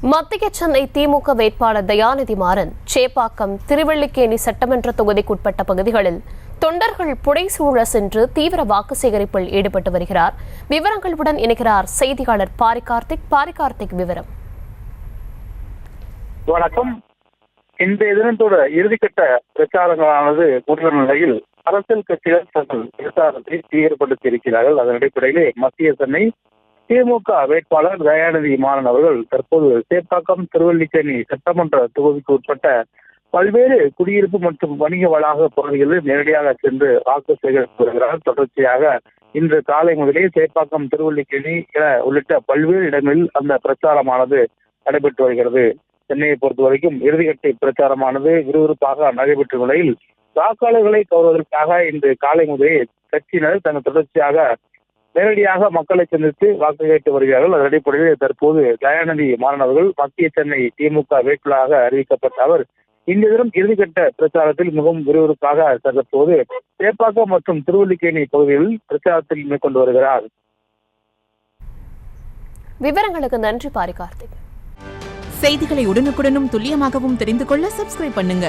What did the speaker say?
மத்திய சென்னை திமுக வேட்பாளர் தயாநிதி மாறன் சேப்பாக்கம், திருவல்லிக்கேணி சட்டமன்ற தொகுதிக்குட்பட்ட பகுதிகளில் தொண்டர்கள் புடைசூழ சென்று தீவிர வாக்கு சேகரிப்பில் ஈடுபட்டு வருகிறார். விவரங்களுடன் இணைகிறார் செய்தியாளர் பாரிகார்த்திக். விவரம். வணக்கம். இன்றைய தினத்தோட இறுதிக்கட்ட பிரச்சாரங்களானது முடிந்த நிலையில் அரசியல் கட்சிகள் தங்கள் பிரச்சாரத்தை தீவிரப்படுத்தி இருக்கிறார்கள். அதன் அடிப்படையிலே மத்திய சென்னை திமுக வேட்பாளர் தயாநிதி மாறன் அவர்கள் தற்போது சேப்பாக்கம், திருவல்லிக்கேணி சட்டமன்ற தொகுதிக்கு உட்பட்ட பல்வேறு குடியிருப்பு மற்றும் வணிக வளாக பகுதிகளில் நேரடியாக சென்று வாக்கு சேகரித்து வருகிறார். தொடர்ச்சியாக இன்று காலை முதலே சேப்பாக்கம், திருவல்லிக்கேணி என உள்ளிட்ட பல்வேறு இடங்களில் அந்த பிரச்சாரமானது நடைபெற்று வருகிறது. சென்னையை பொறுத்தவரைக்கும் இறுதிக்கட்ட பிரச்சாரமானது விறுவிறுப்பாக நடைபெற்ற நிலையில் வாக்காளர்களை கவர்வதற்காக இன்று காலை முதலே கட்சியினர் தங்கள் தொடர்ச்சியாக நேரடியாக மக்களை சந்தித்து வாக்கு கேட்டு வருகிறார்கள். அதன் அடிப்படையில் தற்போது தயாநிதி மாறன் அவர்கள் மத்திய சென்னை திமுக வேட்பாளராக அறிவிக்கப்பட்ட அவர் இந்த தினம் இறுதிக்கட்ட பிரச்சாரத்தில் மிகவும் விறுவிறுப்பாக தற்போது சேப்பாக்கம் மற்றும் திருவல்லிக்கேணி பகுதிகளில் பிரச்சாரத்தில் மேற்கொண்டு வருகிறார். விவரங்களுக்கு நன்றி பாரிகார்த்திக். செய்திகளை உடனுக்குடனும் துல்லியமாகவும் தெரிந்து கொள்ள சப்ஸ்கிரைப் பண்ணுங்க.